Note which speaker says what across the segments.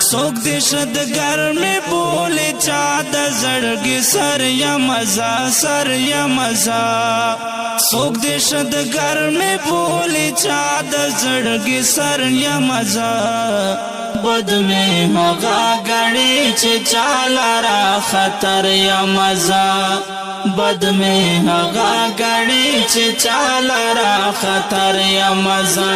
Speaker 1: सोक दिशद घर में बोले चाद जड़गी सर या मजा सोक दिशद घर में बोले चाद जड़गी सर या मजा बद में होगा गड़ी चे चाला रा खतर या मजा बद में होगा गड़ी चे चाला रा खतर या मजा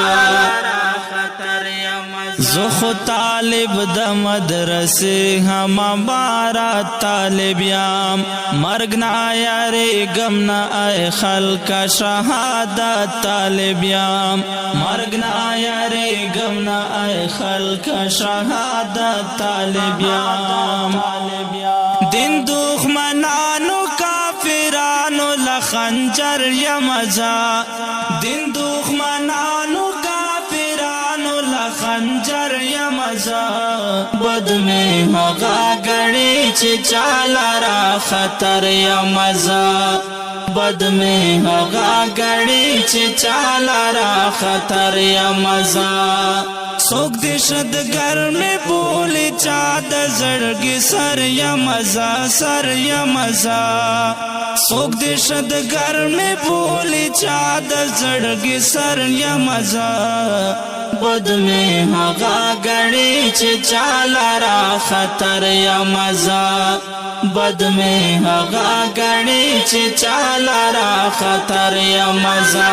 Speaker 1: ज़ुख तालिब द मदरसे हम बारा तालिबियाम मर्ग ना यारे गम ना आए खल का शहादत तालिबियाम मर्ग ना यारे गम ना आए खल का शहादत तालिबियाम दिन दुश्मनानो काफिरानो लखंजर या मजा दिन दुश्मनानो खंजर या मजा बद में होगा गड़ी चे चाला रा खतर या मजा बद में होगा गड़ी चे चाला रा खतर या मजा सोक दिशद घर में बोले चाद जड़गी सर या मजा सोक दिशद घर में बोले चाद जड़गी सर या मजा बद में होगा गड़ी चे चाला रा खतर या मजा बद में होगा गड़ी चे चाला रा खतर या मजा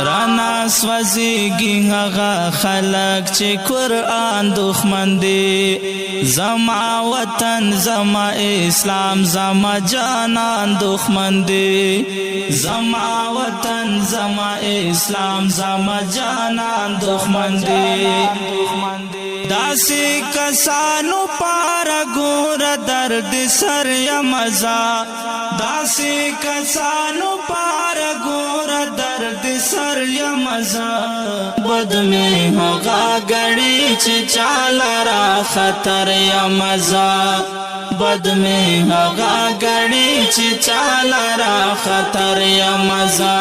Speaker 1: राना स्वजीगी हगा खलक चे कुरान दुश्मन दे जमा वतन जमा इस्लाम जमा जानान दुश्मन दे जमा वतन जमा इस्लाम जमा जानान दुश्मन दे दासी कसानु पारा गोर दर्द सर या मजा दासी कसानु पारा गोर दर्द सर या मजा बद में होगा गड़ी चे चाला रा खतर या मजा बद में होगा गड़ी चे चाला रा खतर या मजा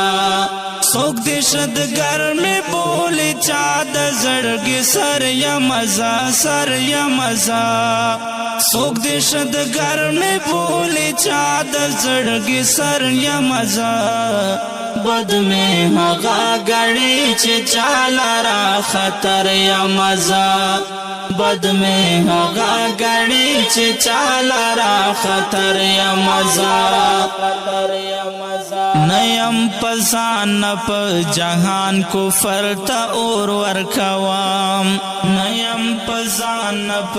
Speaker 1: सोक दिशद घर में बोले चाद जड़गी सर या मजा सोक दिशद घर में बोले चाद जड़गी सर या मजा बद में होगा गड़ी चे चाला रा खतर या मजा बद में होगा गड़ी चे चाला रा खतर या मजा नयम पसान नप जहान को फरता और वरखवाम नयम पसान नप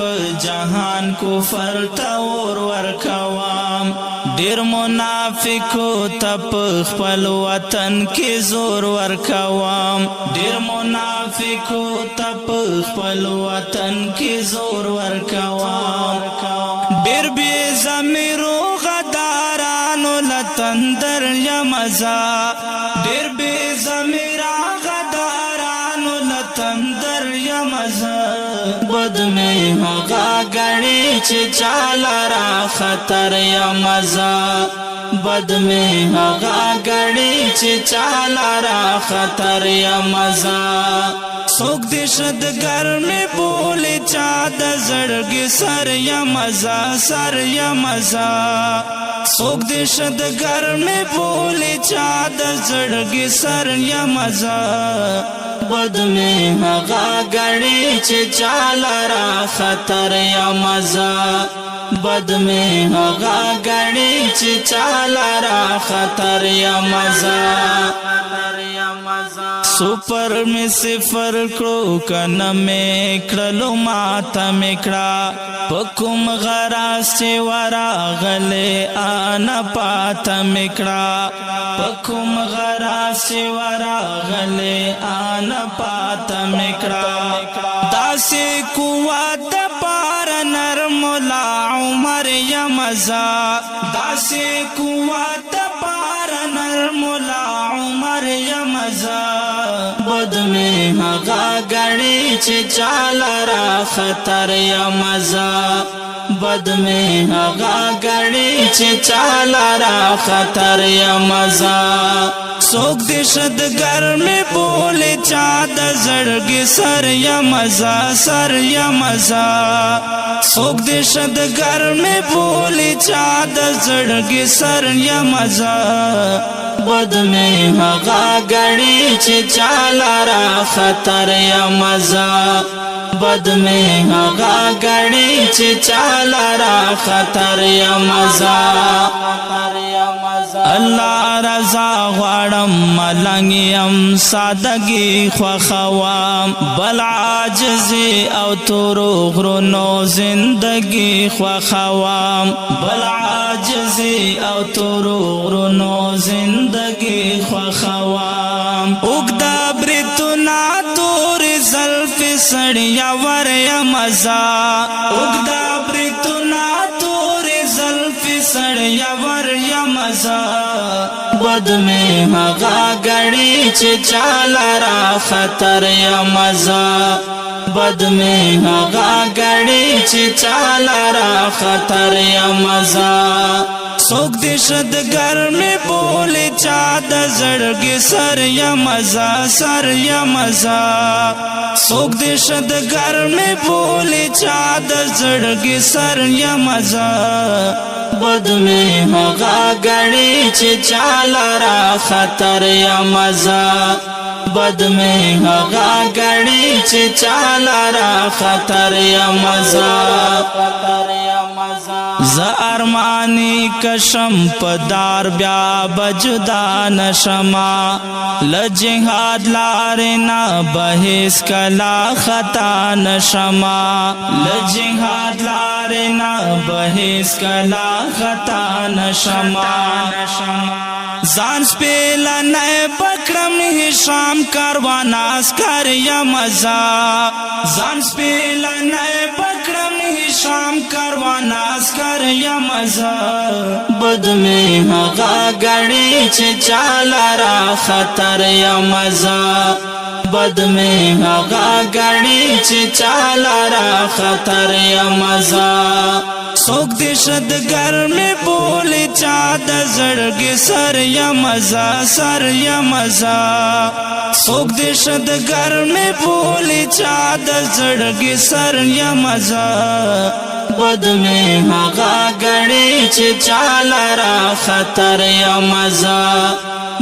Speaker 1: जहान को फरता और वरखवाम डेर मुनाफिको तप खपल वतन के जोर वरखवाम डेर मुनाफिको तप खपल वतन के जोर वरखवाम डेर बेज़मीरो गदारानो लतंदर या मजा डेर बेज़मीरा गदारानो लतंदर या मजा बद में होगा गड़ी चे चाला रा खतर या मजा बद में होगा गड़ी चे चाला रा खतर या मजा सोक दिशद घर में बोले चाद जड़गी सर या मजा सोक दिशद घर में बोले चाद जड़गी सर या मजा बद में होगा गड़ी चे चाला रा खतर या मजा बद में होगा गड़ी चे चाला रा खतर या मजा सुपर में सिफर क्रो कन में क्रलो माता में क्रा पकुम गरास चे वरा गले आना पाता में क्रा पकुम गरास चे वरा गले आना पाता में क्रा दासे कुवात पार नरमुला उमर या मजा दासे कुवात पार नरमुला उमर या मजा बद में होगा गड़ी चे चाला रा खतर या मजा बद में होगा गड़ी चे चाला रा खतर या मजा سوک دی شدگر میں بولے چاد زڑگی سر یا مزا سر یا مزا سوک دی شدگر میں بولے چاد زڑگی سر یا مزا بد میں ہغا گڑی چی چالا را خطر یا مزا بد میں ہغا گڑی چی چالا را خطر یا مزا اللہ رضا غوارم ملنگیم سادگی خوخوام بل عاجزی او تورو غرونو زندگی خوخوام بل عاجزی او تورو غرونو زندگی خوخوام اگدا برتنا تور زلف سڑیا وریا مزا اگدا برتنا تور زلف سڑیا وریا مزا بد میں ہغا گڑی چی چالا را خطر یا مزا بد میں ہغا گڑی چی چالا را خطر یا مزا سوک دی شدگر میں بولے چاد زڑگی سر یا مزا سر یا مزا سوک دی شدگر میں بولے چاد زڑگی سر یا مزا بد میں ہغا گڑی چی چالا را خطر یا مزا بد میں ہغا گڑی چی چالا را خطر یا مزا ز ارمانی کشم پدار بیا بجدا نشما لجہاد لارنا بحث کلا خطا نشما لجہاد لارنا بحث کلا خطا نشما زان سپیلا نئے بکرم ہشام کارواناس کر یا مزا زان سپیلا نئے بکرم ہشام کارواناس کر یا مزا بد میں ہغا گڑی چی چالا را خطر یا مزا بد میں ہغا گڑی چی چالا را خطر یا مزا سوک دی شدگر میں بولے چاد زڑگی سر یا مزا سر یا مزا سوک دی شدگر میں بولے چاد زڑگی سر یا مزا بد میں ہغا گڑی چی چالا را خطر یا مزا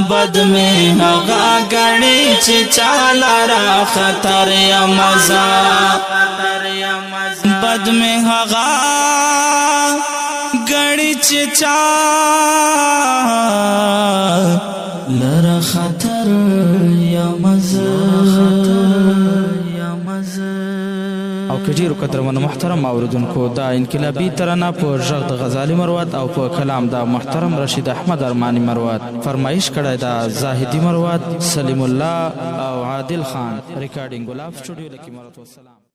Speaker 1: بد میں ہغا گڑی چی چالا را خطر یا مزا بد میں ہغا گڑی چی چالا خطر یا مزا
Speaker 2: او کجیرو قدرمن محترم اوردونکو دا انقلابی ترانه په ژغ د غزالی مروت او په کلام د محترم رشید احمد ارمانی مروت فرمایش کړی دا زاهدی مروت سلیم الله او عادل خان ریکارډینګ ګلاب سټوډیو لکی مروت والسلام